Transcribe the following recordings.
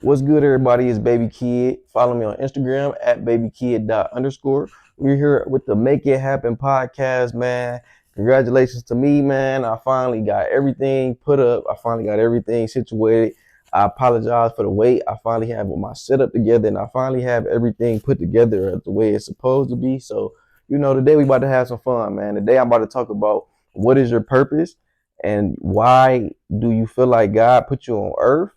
What's good, everybody? It's Baby Kid. Follow me on Instagram at babykid._. We're here with the Make It Happen podcast, man. Congratulations to me, man. I finally got everything put up. I finally got everything situated. I apologize for the wait. I finally have my setup together, and I finally have everything put together the way it's supposed to be. So, today we about to have some fun, man. Today I'm about to talk about what is your purpose and why do you feel like God put you on earth,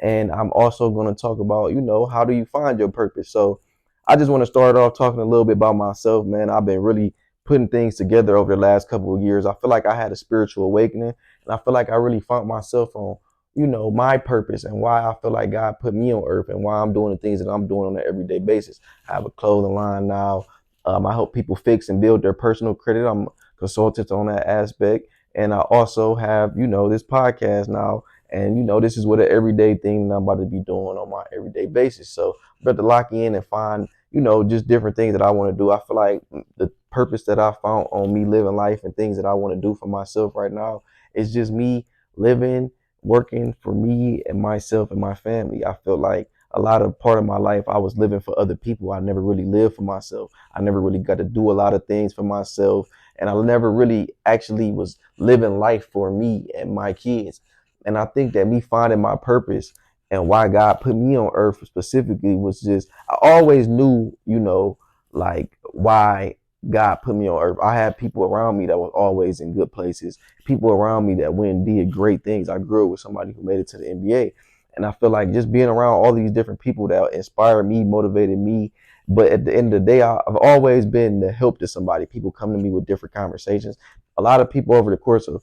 and I'm also going to talk about, how do you find your purpose? So I just want to start off talking a little bit about myself, man. I've been really putting things together over the last couple of years. I feel like I had a spiritual awakening, and I feel like I really found myself on, my purpose and why I feel like God put me on earth and why I'm doing the things that I'm doing on an everyday basis. I have a clothing line now. I help people fix and build their personal credit. I'm a consultant on that aspect. And I also have, this podcast now, and this is what an everyday thing that I'm about to be doing on my everyday basis. So I'm about to lock in and find, just different things that I want to do. I feel like the purpose that I found on me living life and things that I want to do for myself right now is just me living, working for me and myself and my family. I feel like a lot of part of my life I was living for other people. I never really lived for myself. I never really got to do a lot of things for myself. And I never really actually was living life for me and my kids. And I think that me finding my purpose and why God put me on earth specifically was just, I always knew, like why God put me on earth. I had people around me that were always in good places, people around me that went and did great things. I grew up with somebody who made it to the NBA. And I feel like just being around all these different people that inspired me, motivated me. But at the end of the day, I've always been the help to somebody. People come to me with different conversations. A lot of people over the course of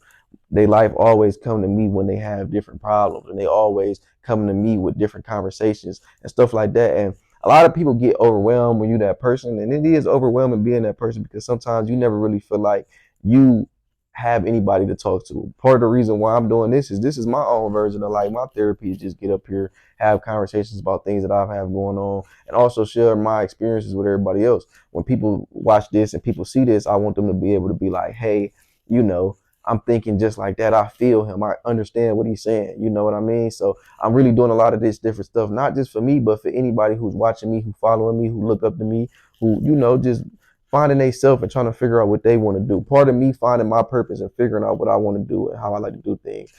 their life always come to me when they have different problems, and they always come to me with different conversations and stuff like that. And a lot of people get overwhelmed when you're that person, and it is overwhelming being that person because sometimes you never really feel like you have anybody to talk to. Part of the reason why I'm doing this is my own version of like my therapy is just get up here, have conversations about things that I've have going on, and also share my experiences with everybody else. When people watch this and people see this, I want them to be able to be like, hey, you know, I'm thinking just like that. I feel him. I understand what he's saying. You know what I mean? So I'm really doing a lot of this different stuff, not just for me, but for anybody who's watching me, who following me, who look up to me, who, just finding they self and trying to figure out what they want to do. Part of me finding my purpose and figuring out what I want to do and how I like to do things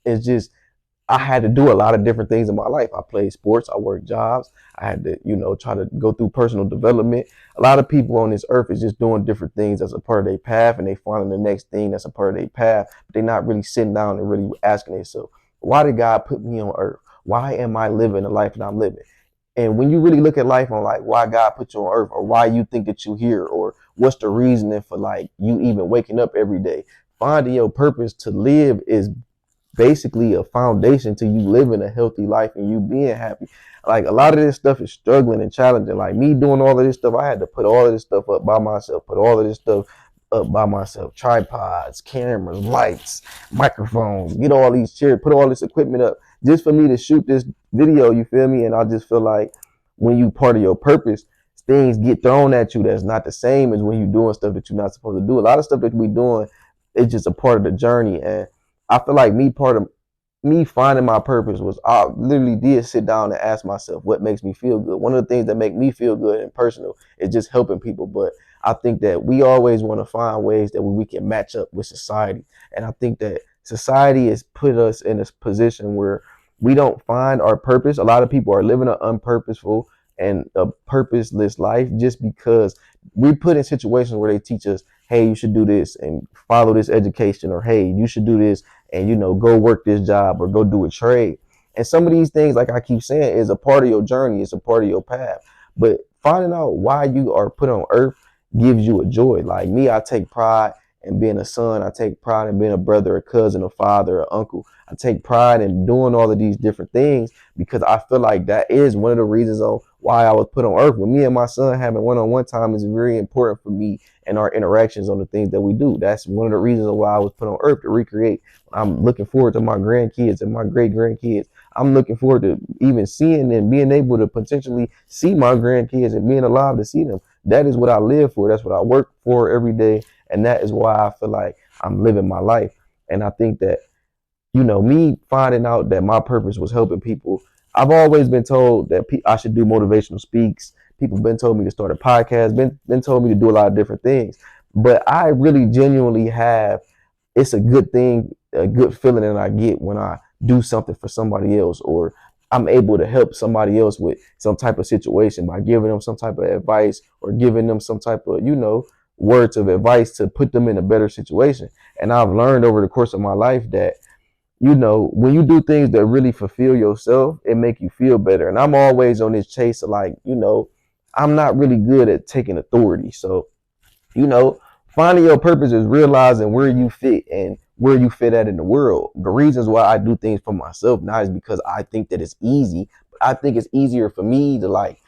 is just I had to do a lot of different things in my life. I played sports, I worked jobs, I had to, try to go through personal development. A lot of people on this earth is just doing different things as a part of their path, and they finding the next thing that's a part of their path, but they're not really sitting down and really asking themselves, why did God put me on earth? Why am I living the life that I'm living? And when you really look at life on like why God put you on earth or why you think that you're here or what's the reasoning for like you even waking up every day, finding your purpose to live is basically a foundation to you living a healthy life and you being happy. Like a lot of this stuff is struggling and challenging. Like me doing all of this stuff, I had to put all of this stuff up by myself, put all of this stuff up by myself. Tripods, cameras, lights, microphones, get all these chairs, put all this equipment up just for me to shoot this video, you feel me? And I just feel like when you part of your purpose, things get thrown at you that's not the same as when you're doing stuff that you're not supposed to do. A lot of stuff that we doing is just a part of the journey. And I feel like part of me finding my purpose was I literally did sit down and ask myself what makes me feel good. One of the things that make me feel good and personal is just helping people. But I think that we always want to find ways that we can match up with society. And I think that society has put us in a position where we don't find our purpose. A lot of people are living an unpurposeful and a purposeless life just because we put in situations where they teach us, hey, you should do this and follow this education, or hey, you should do this and go work this job or go do a trade. And some of these things, like I keep saying, is a part of your journey, it's a part of your path. But finding out why you are put on earth gives you a joy. Like me, I take pride in being a son, I take pride in being a brother, a cousin, a father, an uncle. I take pride in doing all of these different things because I feel like that is one of the reasons on why I was put on earth. With me and my son having one-on-one time is very important for me and our interactions on the things that we do. That's one of the reasons why I was put on earth, to recreate. I'm looking forward to my grandkids and my great grandkids. I'm looking forward to even seeing and being able to potentially see my grandkids and being alive to see them. That is what I live for. That's what I work for every day. And that is why I feel like I'm living my life. And I think that, me finding out that my purpose was helping people, I've always been told that I should do motivational speaks. People been told me to start a podcast. Been told me to do a lot of different things. But I really genuinely have. It's a good thing, a good feeling that I get when I do something for somebody else, or I'm able to help somebody else with some type of situation by giving them some type of advice or giving them some type of, words of advice to put them in a better situation. And I've learned over the course of my life that, when you do things that really fulfill yourself, it make you feel better. And I'm always on this chase of like, I'm not really good at taking authority. So, you know, finding your purpose is realizing where you fit and where you fit at in the world. The reasons why I do things for myself not is because I think that it's easy, but I think it's easier for me to like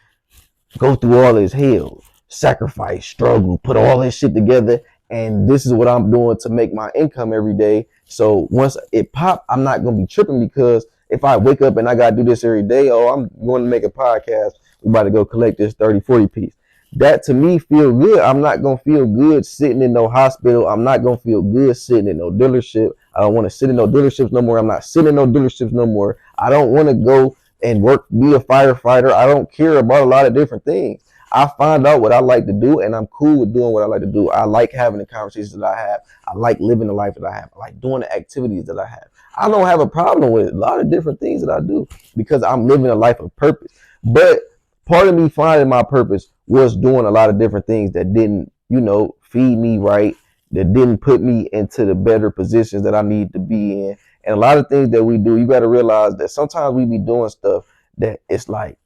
go through all this hell, sacrifice, struggle, put all this shit together. And this is what I'm doing to make my income every day. So once it pop, I'm not going to be tripping, because if I wake up and I got to do this every day, I'm going to make a podcast. We about to go collect this 30, 40 piece. That to me feel good. I'm not going to feel good sitting in no hospital. I'm not going to feel good sitting in no dealership. I don't want to sit in no dealerships no more. I'm not sitting in no dealerships no more. I don't want to go and work, be a firefighter. I don't care about a lot of different things. I find out what I like to do, and I'm cool with doing what I like to do. I like having the conversations that I have. I like living the life that I have. I like doing the activities that I have. I don't have a problem with a lot of different things that I do because I'm living a life of purpose. But part of me finding my purpose was doing a lot of different things that didn't, feed me right, that didn't put me into the better positions that I need to be in. And a lot of things that we do, you got to realize that sometimes we be doing stuff that it's like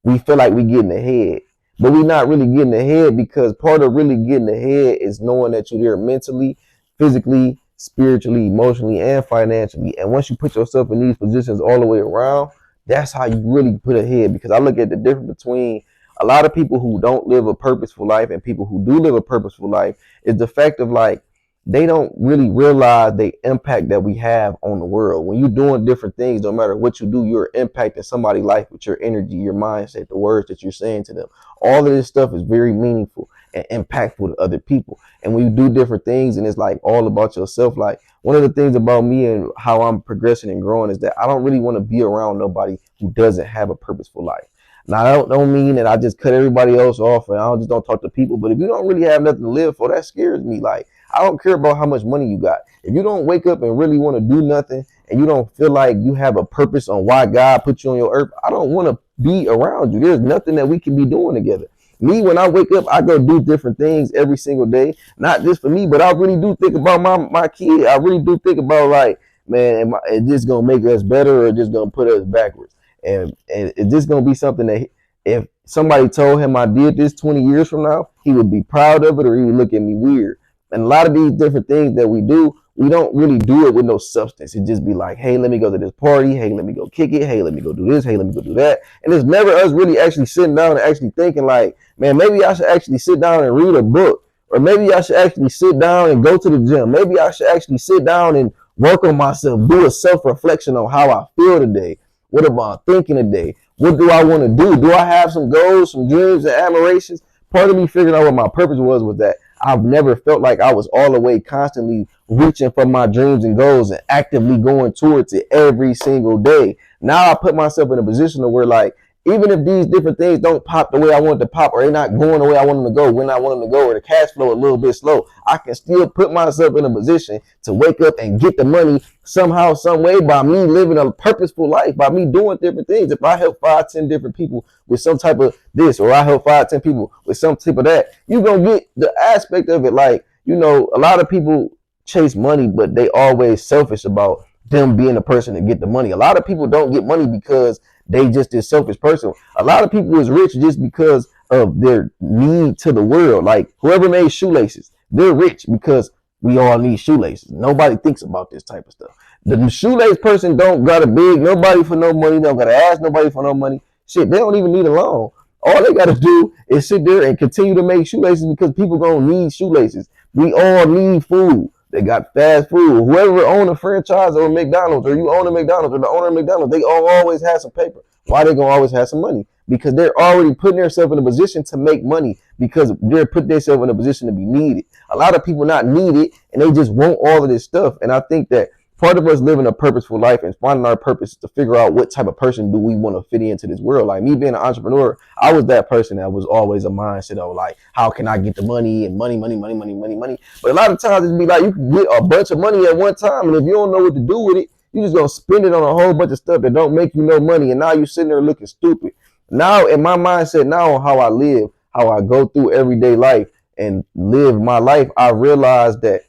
we feel like we getting ahead, but we're not really getting ahead, because part of really getting ahead is knowing that you're there mentally, physically, spiritually, emotionally, and financially. And once you put yourself in these positions all the way around, that's how you really put ahead. Because I look at the difference between a lot of people who don't live a purposeful life and people who do live a purposeful life is the fact of like, they don't really realize the impact that we have on the world. When you're doing different things, no matter what you do, you're impacting somebody's life with your energy, your mindset, the words that you're saying to them. All of this stuff is very meaningful and impactful to other people. And when you do different things and it's like all about yourself, like one of the things about me and how I'm progressing and growing is that I don't really want to be around nobody who doesn't have a purposeful life. Now, I don't mean that I just cut everybody else off and I just don't talk to people. But if you don't really have nothing to live for, that scares me. Like, I don't care about how much money you got. If you don't wake up and really want to do nothing and you don't feel like you have a purpose on why God put you on your earth, I don't want to be around you. There's nothing that we can be doing together. Me, when I wake up, I go do different things every single day. Not just for me, but I really do think about my kid. I really do think about like, man, is this going to make us better or just going to put us backwards? And is this going to be something that if somebody told him I did this 20 years from now, he would be proud of it or he would look at me weird? And a lot of these different things that we do, we don't really do it with no substance. It just be like, hey, let me go to this party. Hey, let me go kick it. Hey, let me go do this. Hey, let me go do that. And it's never us really actually sitting down and actually thinking like, man, maybe I should actually sit down and read a book. Or maybe I should actually sit down and go to the gym. Maybe I should actually sit down and work on myself, do a self-reflection on how I feel today. What am I thinking today? What do I want to do? Do I have some goals, some dreams, and admirations? Part of me figuring out what my purpose was that I've never felt like I was all the way constantly reaching for my dreams and goals and actively going towards it every single day. Now I put myself in a position where like, even if these different things don't pop the way I want them to pop, or they're not going the way I want them to go, when I want them to go, or the cash flow a little bit slow, I can still put myself in a position to wake up and get the money somehow, some way, by me living a purposeful life, by me doing different things. If I help 5, 10 different people with some type of this, or I help 5, 10 people with some type of that, you're going to get the aspect of it. Like, a lot of people chase money, but they always selfish about them being the person to get the money. A lot of people don't get money because they just this selfish person. A lot of people is rich just because of their need to the world. Like whoever made shoelaces, they're rich because we all need shoelaces. Nobody thinks about this type of stuff. The shoelace person don't gotta beg nobody for no money. Don't gotta ask nobody for no money. Shit, they don't even need a loan. All they gotta do is sit there and continue to make shoelaces because people gonna need shoelaces. We all need food. They got fast food. Whoever own a franchise or McDonald's, or you own a McDonald's, or the owner of McDonald's, they always have some paper. Why they gonna always have some money? Because they're already putting themselves in a position to make money, because they're putting themselves in a position to be needed. A lot of people not needed and they just want all of this stuff. And I think that part of us living a purposeful life and finding our purpose is to figure out what type of person do we want to fit into this world. Like me being an entrepreneur, I was that person that was always a mindset of like, how can I get the money and money, money, money, money, money, money. But a lot of times it'd be like you can get a bunch of money at one time, and if you don't know what to do with it, you just gonna spend it on a whole bunch of stuff that don't make you no money, and now you sitting there looking stupid. Now in my mindset, now how I live, how I go through everyday life and live my life, I realize that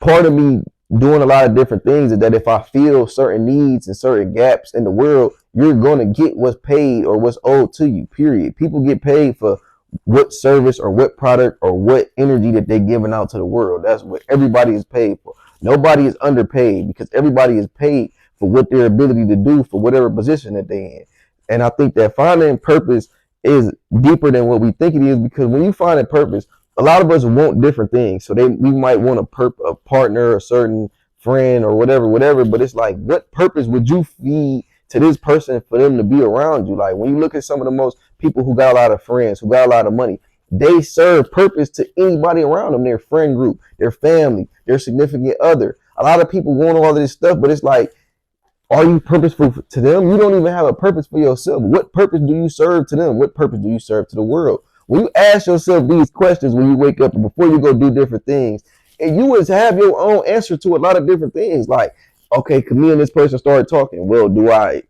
part of me doing a lot of different things is that if I feel certain needs and certain gaps in the world, you're going to get what's paid or what's owed to you, period. People get paid for what service or what product or what energy that they're giving out to the world. That's what everybody is paid for. Nobody is underpaid because everybody is paid for what their ability to do for whatever position that they're in. And I think that finding purpose is deeper than what we think it is, because when you find a purpose, a lot of us want different things. So we might want a partner, a certain friend or whatever, but it's like, what purpose would you feed to this person for them to be around you? Like when you look at some of the most people who got a lot of friends, who got a lot of money, they serve purpose to anybody around them, their friend group, their family, their significant other. A lot of people want all of this stuff, but it's like, are you purposeful to them? You don't even have a purpose for yourself. What purpose do you serve to them? What purpose do you serve to the world? When you ask yourself these questions when you wake up and before you go do different things, and you would have your own answer to a lot of different things. Like, okay, could me and this person start talking? Well, do I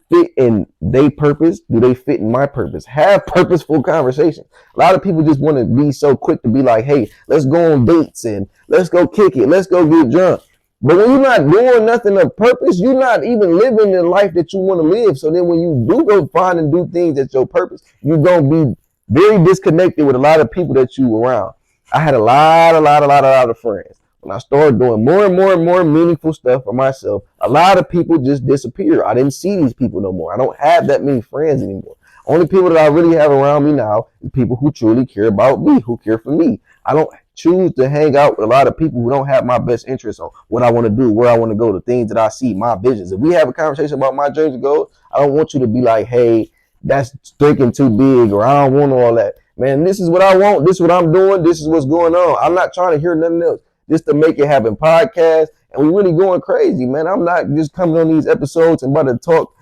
fit in their purpose? Do they fit in my purpose? Have purposeful conversations. A lot of people just want to be so quick to be like, hey, let's go on dates and let's go kick it. Let's go get drunk. But when you're not doing nothing of purpose, you're not even living the life that you want to live. So then when you do go find and do things that's your purpose, you're going to be very disconnected with a lot of people that you around. I had a lot of friends. When I started doing more and more meaningful stuff for myself, a lot of people just disappear. I didn't see these people no more. I don't have that many friends anymore. Only people that I really have around me now is people who truly care about me, who care for me. I don't choose to hang out with a lot of people who don't have my best interests on what I want to do, where I want to go, the things that I see, my visions. If we have a conversation about my dreams and goals, I don't want you to be like, hey, that's thinking too big, or I don't want all that. Man, this is what I want. This is what I'm doing. This is what's going on. I'm not trying to hear nothing else. Just to make it happen podcast. And we really going crazy, man. I'm not just coming on these episodes and about to talk,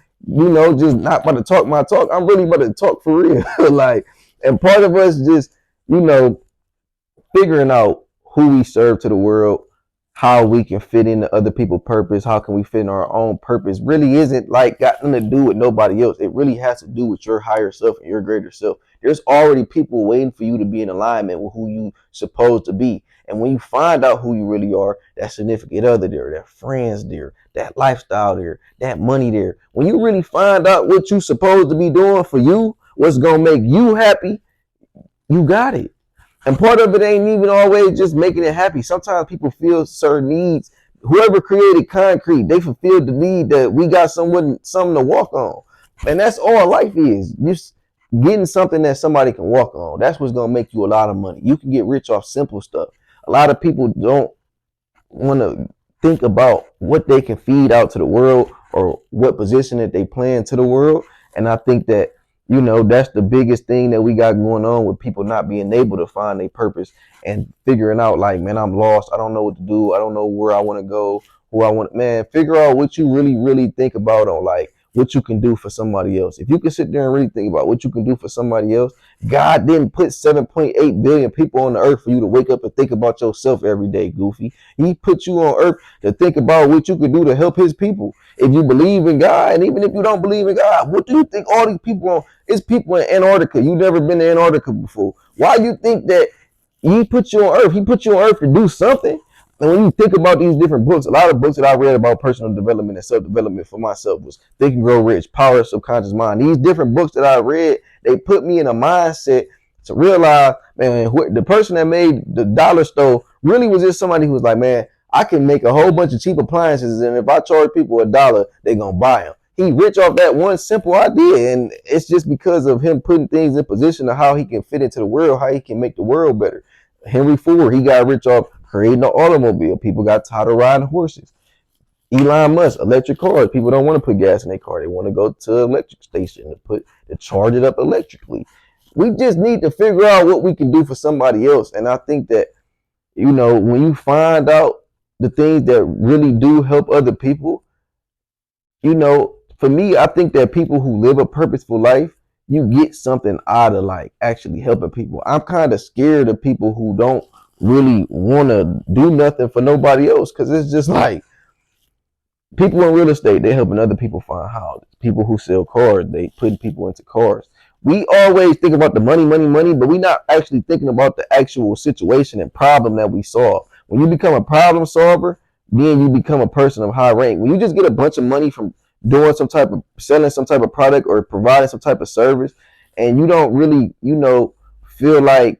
just not about to talk my talk. I'm really about to talk for real. Like, and part of us just, figuring out who we serve to the world, how we can fit into other people's purpose, how can we fit in our own purpose, really isn't like got nothing to do with nobody else. It really has to do with your higher self and your greater self. There's already people waiting for you to be in alignment with who you supposed to be. And when you find out who you really are, that significant other there, that friends there, that lifestyle there, that money there, when you really find out what you supposed to be doing for you, what's going to make you happy, you got it. And part of it ain't even always just making it happy. Sometimes people feel certain needs. Whoever created concrete, they fulfilled the need that we got something to walk on. And that's all life is. Just getting something that somebody can walk on. That's what's going to make you a lot of money. You can get rich off simple stuff. A lot of people don't want to think about what they can feed out to the world or what position that they play into the world. And I think that, that's the biggest thing that we got going on with people not being able to find their purpose and figuring out like, man, I'm lost. I don't know what to do. I don't know where I want to go, who I want. Man, figure out what you really, really think about on like what you can do for somebody else. If you can sit there and really think about what you can do for somebody else, God didn't put 7.8 billion people on the earth for you to wake up and think about yourself every day, goofy. He put you on earth to think about what you can do to help his people. If you believe in God, and even if you don't believe in God, what do you think all these people on? It's people in Antarctica. You've never been to Antarctica before. Why you think that he put you on earth? He put you on earth to do something. And when you think about these different books, a lot of books that I read about personal development and self-development for myself was Think and Grow Rich, Power of Subconscious Mind. These different books that I read, they put me in a mindset to realize, man, the person that made the dollar store really was just somebody who was like, man, I can make a whole bunch of cheap appliances, and if I charge people $1, they're going to buy them. He rich off that one simple idea, and it's just because of him putting things in position of how he can fit into the world, how he can make the world better. Henry Ford, he got rich off creating an automobile. People got tired of riding horses. Elon Musk, electric cars. People don't want to put gas in their car. They want to go to an electric station to charge it up electrically. We just need to figure out what we can do for somebody else. And I think that, when you find out the things that really do help other people, for me, I think that people who live a purposeful life, you get something out of like actually helping people. I'm kind of scared of people who don't really want to do nothing for nobody else, because it's just like people in real estate, they're helping other people find houses. People who sell cars, they putting people into cars. We always think about the money, money, money, but we're not actually thinking about the actual situation and problem that we solve. When you become a problem solver, then you become a person of high rank. When you just get a bunch of money from doing some type of selling some type of product or providing some type of service, and you don't really, feel like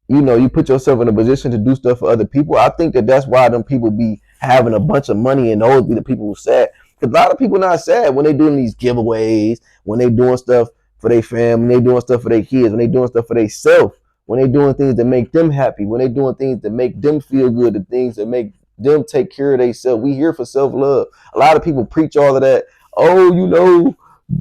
you put yourself in a position to do stuff for other people. I think that that's why them people be having a bunch of money, and those be the people who sad. Because a lot of people not sad when they doing these giveaways, when they doing stuff for their family, when they doing stuff for their kids, when they doing stuff for themselves, when they doing things that make them happy, when they doing things that make them feel good, the things that make them take care of themselves. We here for self-love. A lot of people preach all of that. Oh,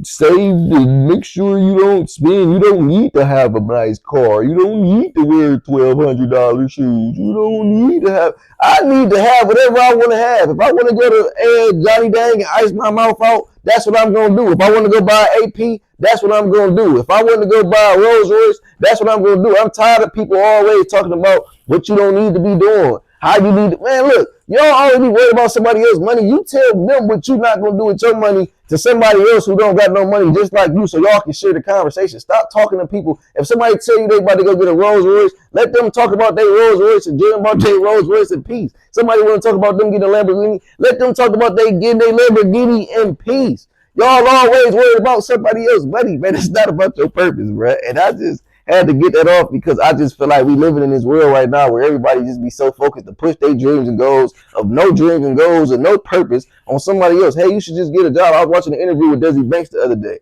save and make sure you don't spend. You don't need to have a nice car. You don't need to wear $1,200 shoes. You don't need to have. I need to have whatever I want to have. If I want to go to Johnny Dang and ice my mouth out, that's what I'm gonna do. If I want to go buy AP, that's what I'm gonna do. If I want to go buy a Rolls Royce, that's what I'm gonna do. I'm tired of people always talking about what you don't need to be doing. How you need to, man, look, you don't always be worried about somebody else's money. You tell them what you're not going to do with your money to somebody else who don't got no money just like you, so y'all can share the conversation. Stop talking to people. If somebody tell you they about to go get a Rolls Royce, let them talk about their Rolls Royce and dream about their Rolls Royce in peace. Somebody want to talk about them getting a Lamborghini, let them talk about they getting their Lamborghini in peace. Y'all always worried about somebody else's money, man. It's not about your purpose, bro. And I just had to get that off because I just feel like we living in this world right now where everybody just be so focused to push their dreams and goals of no dreams and goals and no purpose on somebody else. Hey, you should just get a job. I was watching an interview with Desi Banks the other day,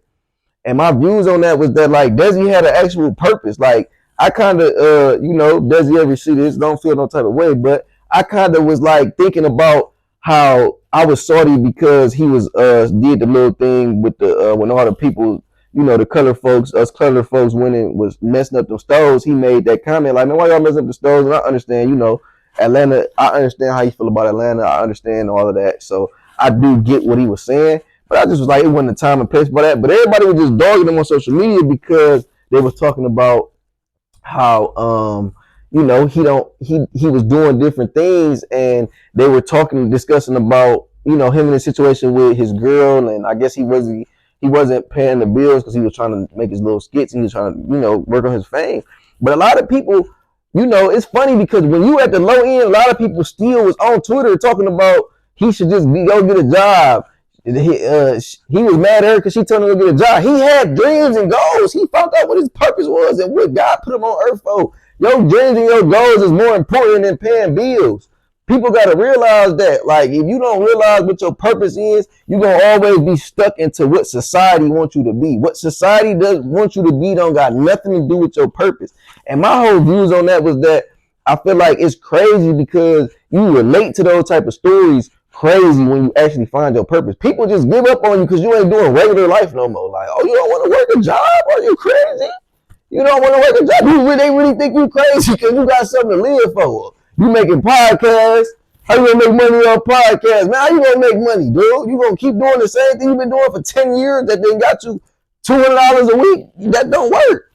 and my views on that was that like Desi had an actual purpose. Like I kind of, Desi ever see this, don't feel no type of way, but I kind of was like thinking about how I was salty because he was did the little thing with the when all the people, the color folks, us color folks, when it was messing up the stores, he made that comment like, man, why y'all messing up the stores? And I understand, Atlanta, I understand how you feel about Atlanta. I understand all of that. So I do get what he was saying, but I just was like, it wasn't the time and place for that. But everybody was just dogging him on social media because they was talking about how, he was doing different things, and they were discussing about, him in a situation with his girl, and I guess he wasn't paying the bills because he was trying to make his little skits and he was trying to, work on his fame. But a lot of people, it's funny because when you at the low end, a lot of people still was on Twitter talking about he should just go get a job. He was mad at her because she told him to get a job. He had dreams and goals. He found out what his purpose was and what God put him on earth for. Your dreams and your goals is more important than paying bills. People got to realize that, like, if you don't realize what your purpose is, you're going to always be stuck into what society wants you to be. What society does want you to be don't got nothing to do with your purpose. And my whole views on that was that I feel like it's crazy because you relate to those type of stories crazy when you actually find your purpose. People just give up on you because you ain't doing regular life no more. Like, oh, you don't want to work a job? Are you crazy? You don't want to work a job? They really think you crazy because you got something to live for. You making podcasts. How you gonna make money on podcasts? Man, how you gonna make money, dude? You gonna keep doing the same thing you've been doing for 10 years that then got you $200 a week? That don't work.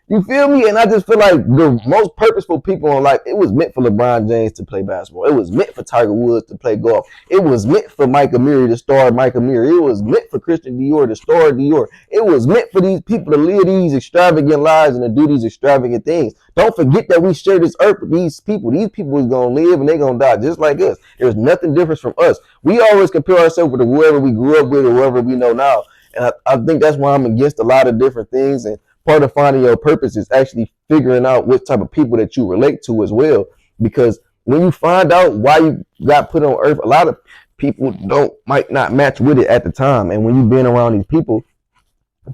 You feel me? And I just feel like the most purposeful people in life, it was meant for LeBron James to play basketball. It was meant for Tiger Woods to play golf. It was meant for Mike Amiri to star Mike Amiri. It was meant for Christian Dior to star Dior. It was meant for these people to live these extravagant lives and to do these extravagant things. Don't forget that we share this earth with these people. These people is going to live and they're going to die just like us. There's nothing different from us. We always compare ourselves with whoever we grew up with or whoever we know now. And I think that's why I'm against a lot of different things. And part of finding your purpose is actually figuring out what type of people that you relate to as well. Because when you find out why you got put on earth, a lot of people might not match with it at the time. And when you've been around these people,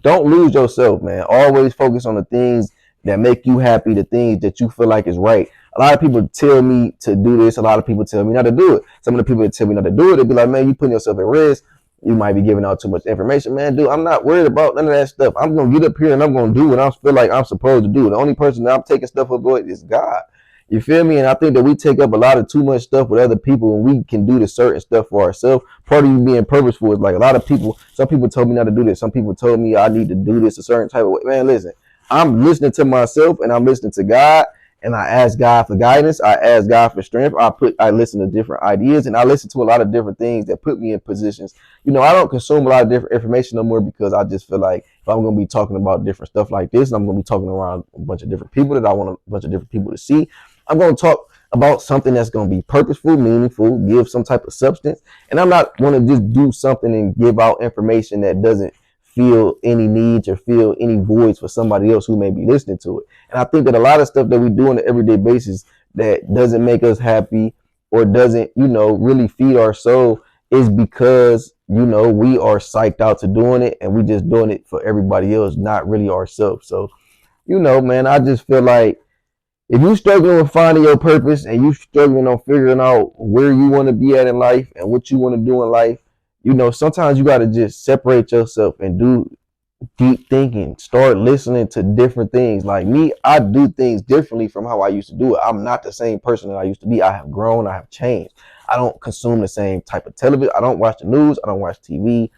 don't lose yourself, man. Always focus on the things that make you happy, the things that you feel like is right. A lot of people tell me to do this. A lot of people tell me not to do it. Some of the people that tell me not to do it, they be like, man, you putting yourself at risk. You might be giving out too much information. Man, dude, I'm not worried about none of that stuff. I'm going to get up here and I'm going to do what I feel like I'm supposed to do. The only person that I'm taking stuff up with is God. You feel me? And I think that we take up a lot of too much stuff with other people, and we can do the certain stuff for ourselves. Part of you being purposeful is like a lot of people. Some people told me not to do this. Some people told me I need to do this a certain type of way. Man, listen, I'm listening to myself and I'm listening to God, and I ask God for guidance. I ask God for strength. I listen to different ideas, and I listen to a lot of different things that put me in positions. I don't consume a lot of different information no more because I just feel like if I'm going to be talking about different stuff like this, and I'm going to be talking around a bunch of different people that I want a bunch of different people to see, I'm going to talk about something that's going to be purposeful, meaningful, give some type of substance. And I'm not going to just do something and give out information that doesn't feel any needs or feel any voids for somebody else who may be listening to it. And I think that a lot of stuff that we do on an everyday basis that doesn't make us happy or doesn't, really feed our soul is because, we are psyched out to doing it and we just doing it for everybody else, not really ourselves. So, man, I just feel like if you struggling with finding your purpose and you struggling on figuring out where you want to be at in life and what you want to do in life, sometimes you got to just separate yourself and do deep thinking, start listening to different things. Like me, I do things differently from how I used to do it. I'm not the same person that I used to be. I have grown, I have changed. I don't consume the same type of television. I don't watch the news. I don't watch TV.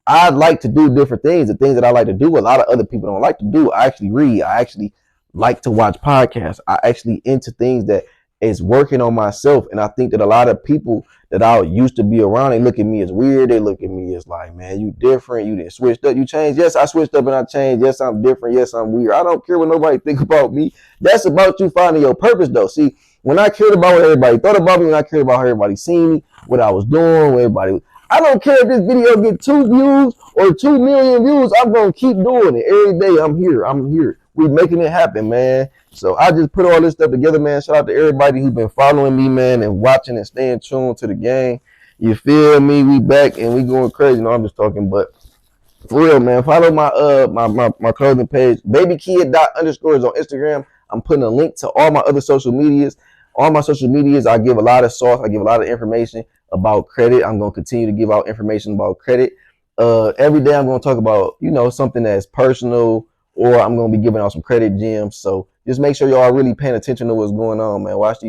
I like to do different things. The things that I like to do, a lot of other people don't like to do. I actually read. I actually like to watch podcasts. I actually into things that is working on myself. And I think that a lot of people that I used to be around, they look at me as weird. They look at me as like, man, you different. You didn't switch up. You changed. Yes, I switched up and I changed. Yes, I'm different. Yes, I'm weird. I don't care what nobody think about me. That's about you finding your purpose though. See, when I cared about what everybody thought about me, when I cared about how everybody seen me, what I was doing, what everybody, I don't care if this video get 2 views or 2 million views. I'm going to keep doing it every day. I'm here. We making it happen, man. So I just put all this stuff together, man. Shout out to everybody who's been following me, man, and watching and staying tuned to the game. You feel me? We back and we going crazy. No, I'm just talking, but for real, man. Follow my clothing page, babykid._ is on Instagram. I'm putting a link to all my other social medias. All my social medias, I give a lot of sauce. I give a lot of information about credit. I'm going to continue to give out information about credit. Every day I'm going to talk about, something that's personal, or I'm going to be giving out some credit gems. So just make sure y'all are really paying attention to what's going on, man. Watch these